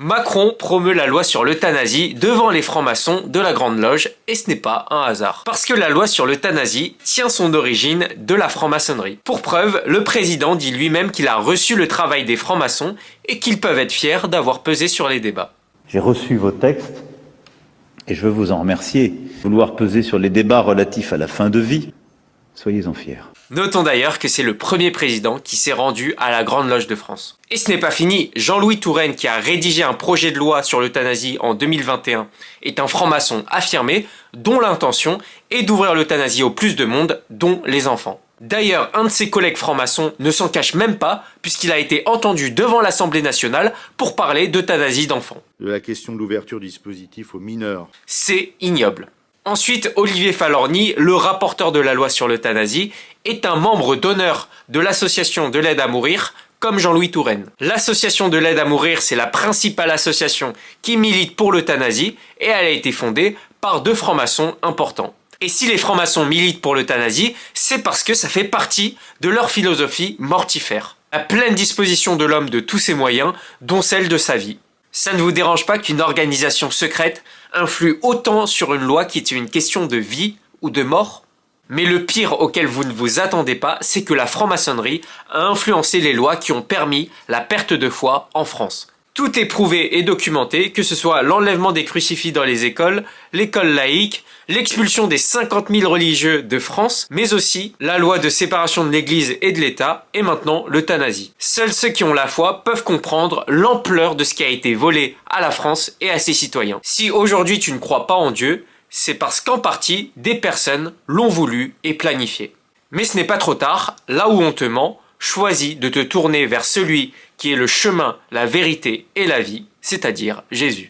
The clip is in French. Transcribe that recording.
Macron promeut la loi sur l'euthanasie devant les francs-maçons de la Grande Loge et ce n'est pas un hasard. Parce que la loi sur l'euthanasie tient son origine de la franc-maçonnerie. Pour preuve, le président dit lui-même qu'il a reçu le travail des francs-maçons et qu'ils peuvent être fiers d'avoir pesé sur les débats. J'ai reçu vos textes et je veux vous en remercier. Vouloir peser sur les débats relatifs à la fin de vie, soyez-en fiers. Notons d'ailleurs que c'est le premier président qui s'est rendu à la Grande Loge de France. Et ce n'est pas fini, Jean-Louis Touraine, qui a rédigé un projet de loi sur l'euthanasie en 2021, est un franc-maçon affirmé, dont l'intention est d'ouvrir l'euthanasie au plus de monde, dont les enfants. D'ailleurs, un de ses collègues francs-maçons ne s'en cache même pas, puisqu'il a été entendu devant l'Assemblée nationale pour parler d'euthanasie d'enfants. De la question de l'ouverture du dispositif aux mineurs. C'est ignoble. Ensuite, Olivier Falorni, le rapporteur de la loi sur l'euthanasie, est un membre d'honneur de l'association de l'aide à mourir, comme Jean-Louis Touraine. L'association de l'aide à mourir, c'est la principale association qui milite pour l'euthanasie et elle a été fondée par 2 francs-maçons importants. Et si les francs-maçons militent pour l'euthanasie, c'est parce que ça fait partie de leur philosophie mortifère. La pleine disposition de l'homme de tous ses moyens, dont celle de sa vie. Ça ne vous dérange pas qu'une organisation secrète influe autant sur une loi qui est une question de vie ou de mort? Mais le pire auquel vous ne vous attendez pas, c'est que la franc-maçonnerie a influencé les lois qui ont permis la perte de foi en France. Tout est prouvé et documenté, que ce soit l'enlèvement des crucifix dans les écoles, l'école laïque, l'expulsion des 50 000 religieux de France, mais aussi la loi de séparation de l'Église et de l'État, et maintenant l'euthanasie. Seuls ceux qui ont la foi peuvent comprendre l'ampleur de ce qui a été volé à la France et à ses citoyens. Si aujourd'hui tu ne crois pas en Dieu, c'est parce qu'en partie, des personnes l'ont voulu et planifié. Mais ce n'est pas trop tard, là où on te ment, choisis de te tourner vers celui qui est le chemin, la vérité et la vie, c'est-à-dire Jésus.